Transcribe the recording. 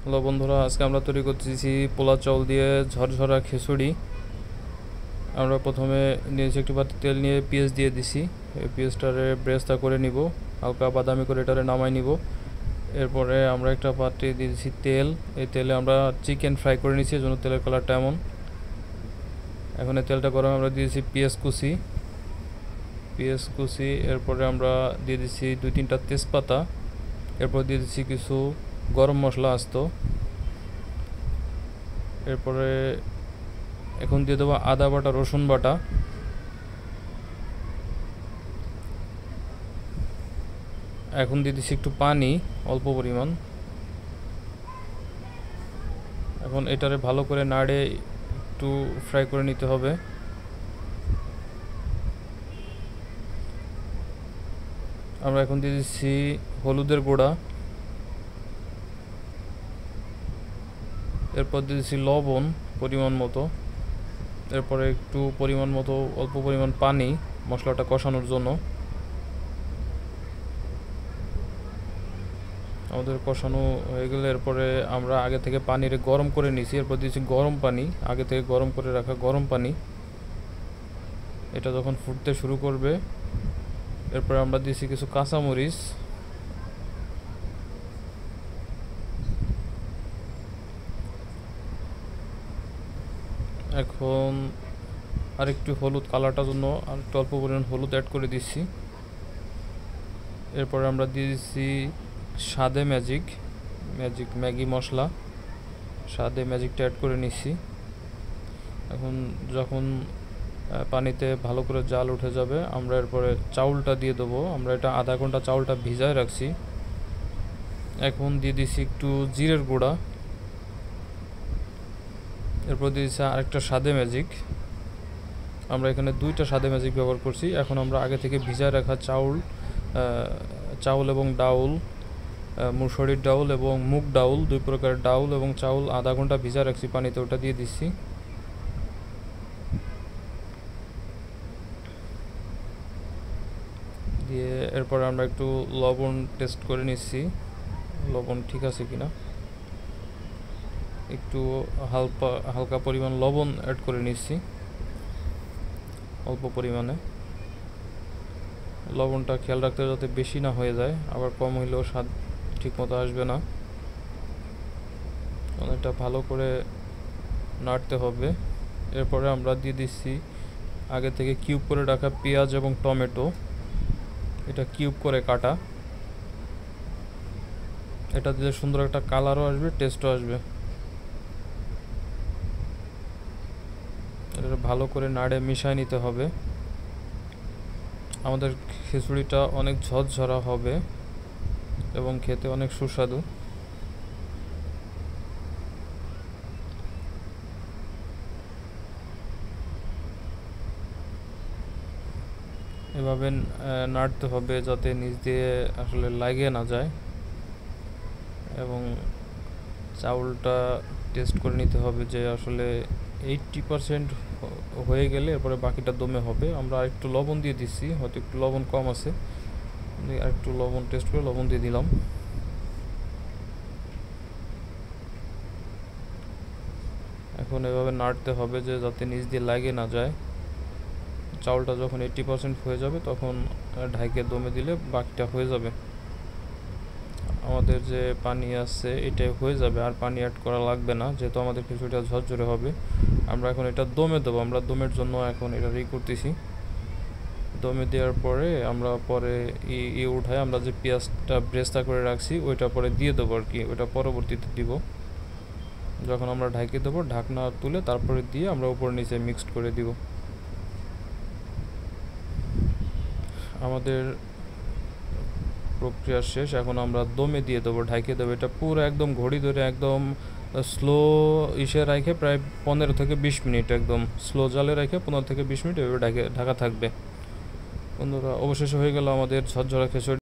Hello বন্ধুরা, আজকে আমরা তৈরি করতেছি পোলা চাউল দিয়ে ঝরঝরা খিচুড়ি। আমরা প্রথমে নিয়েছি একটি পাত্রে তেল নিয়ে পেঁয়াজ দিয়ে দিছি। এই পেঁয়াজটারে ব্রেস্তা করে নিব, হালকা বাদামি করে এটারে নামাই নিব। এরপরে আমরা একটা পাত্রে দিয়ে দিচ্ছি তেল। এই তেলে আমরা চিকেন ফ্রাই করে নিচ্ছি, এজন্য তেলের কালারটা এমন। এখন এই তেলটা গরম আমরা দিয়েছি পেঁয়াজ কুচি। এরপরে আমরা দিয়ে দিচ্ছি 2-3টা তেজপাতা। এরপর দিয়ে দিচ্ছি কিছু গরম মশলা আস্ত। এরপরে এখন দিয়ে দেবো আদা বাটা, রসুন বাটা। এখন দিয়ে দিচ্ছি একটু পানি, অল্প পরিমাণ। এখন এটারে ভালো করে নাড়ে একটু ফ্রাই করে নিতে হবে। আমরা এখন দিয়ে দিচ্ছি হলুদের গুঁড়া। এরপর দিয়ে দিচ্ছি লবণ পরিমাণ মতো। এরপরে একটু পরিমাণ মতো অল্প পরিমাণ পানি মশলাটা কষানোর জন্য। আমাদের কষানো হয়ে গেলে এরপরে আমরা আগে থেকে পানিরে গরম করে নিয়েছি। এরপর দিয়েছি গরম পানি, আগে থেকে গরম করে রাখা গরম পানি। এটা যখন ফুটতে শুরু করবে, এরপরে আমরা দিয়েছি কিছু কাঁচামরিচ। এখন আরেকটু হলুদ, কালারটার জন্য আর একটু অল্প পরিমাণ হলুদ অ্যাড করে দিচ্ছি। এরপরে আমরা দিয়ে দিচ্ছি স্বাদে ম্যাগি মশলা, স্বাদে ম্যাজিকটা অ্যাড করে নিচ্ছি। এখন যখন পানিতে ভালো করে জাল উঠে যাবে, আমরা এরপরে চাউলটা দিয়ে দেবো। আমরা এটা আধা ঘন্টা চাউলটা ভিজায় রাখছি। এখন দিয়ে দিচ্ছি একটু জিরের গুঁড়া। এরপর দিয়ে দিচ্ছি আরেকটা স্বাদে ম্যাজিক। আমরা এখানে 2টা স্বাদে ম্যাজিক ব্যবহার করছি। এখন আমরা আগে থেকে ভিজায় রাখা চাউল এবং ডাউল, মুসুরির ডাউল এবং মুগ ডাউল, 2 প্রকারের ডাউল এবং চাউল আধা ঘন্টা ভিজা রাখছি পানিতে, ওটা দিয়ে দিচ্ছি। দিয়ে এরপর আমরা একটু লবণ টেস্ট করে নিচ্ছি, লবণ ঠিক আছে কিনা। একটু হালকা পরিমাণ লবণ অ্যাড করে নিচ্ছি, অল্প পরিমাণে। লবণটা খেয়াল রাখতে হবে যাতে বেশি না হয়ে যায়, আবার কম হইলেও স্বাদ ঠিক মতো আসবে না। এটা ভালো করে নাড়তে হবে। এরপরে আমরা দিয়ে দিচ্ছি আগে থেকে কিউব করে রাখা পেঁয়াজ এবং টমেটো, এটা কিউব করে কাটা। এটা দিলে সুন্দর একটা কালারও আসবে, টেস্টও আসবে। এটা ভালো করে নাড়ে মিশিয়ে নিতে হবে। আমাদের খিচুড়িটা অনেক ঝরঝরা হবে এবং খেতে অনেক সুস্বাদু। এভাবে নাড়তে হবে যাতে নিচ দিয়ে আসলে লাগে না যায়, এবং চাউলটা টেস্ট করে নিতে হবে যে আসলে 80% হয়ে গেলে এরপরে বাকিটা দমে হবে। আমরা আরেকটু লবণ দিয়ে দিচ্ছি, হয়তো একটু লবণ কম আছে, আরেকটু লবণ টেস্ট করে লবণ দিয়ে দিলাম। এখন এভাবে নাড়তে হবে যে যাতে নিচ দিয়ে লাগে না যায়। চাউলটা যখন 80% হয়ে যাবে তখন ঢাইকে দমে দিলে বাকিটা হয়ে যাবে। আমাদের যে পানি আছে এটাই হয়ে যাবে, আর পানি অ্যাড করা লাগবে না, যেহেতু আমাদের খিচুড়িটা ঝরঝরে হবে। আমরা এখন এটা দমে দেবো। আমরা দমের জন্য এখন এটা রেডি করতেছি। দমে দেওয়ার পরে আমরা পরে উঠায় আমরা যে পেঁয়াজটা ব্রেস্তা করে রাখছি ওইটা পরে দিয়ে দেবো আর কি, ওইটা পরবর্তীতে দিব। যখন আমরা ঢাকি দেবো, ঢাকনা তুলে তারপরে দিয়ে আমরা উপর নিচে মিক্সড করে দিব। আমাদের প্রক্রিয়া শেষ। এখন আমরা দমে দিয়ে দেবো, ঢাকে দেবো। এটা পুরো একদম ঘড়ি ধরে একদম স্লো রেখে প্রায় 15 থেকে 20 মিনিট, একদম স্লো জালে রেখে 15 থেকে 20 মিনিট এভাবে ঢাকা থাকবে। বন্ধুরা, অবশেষে হয়ে গেল আমাদের ঝরঝরা খিচুড়ি।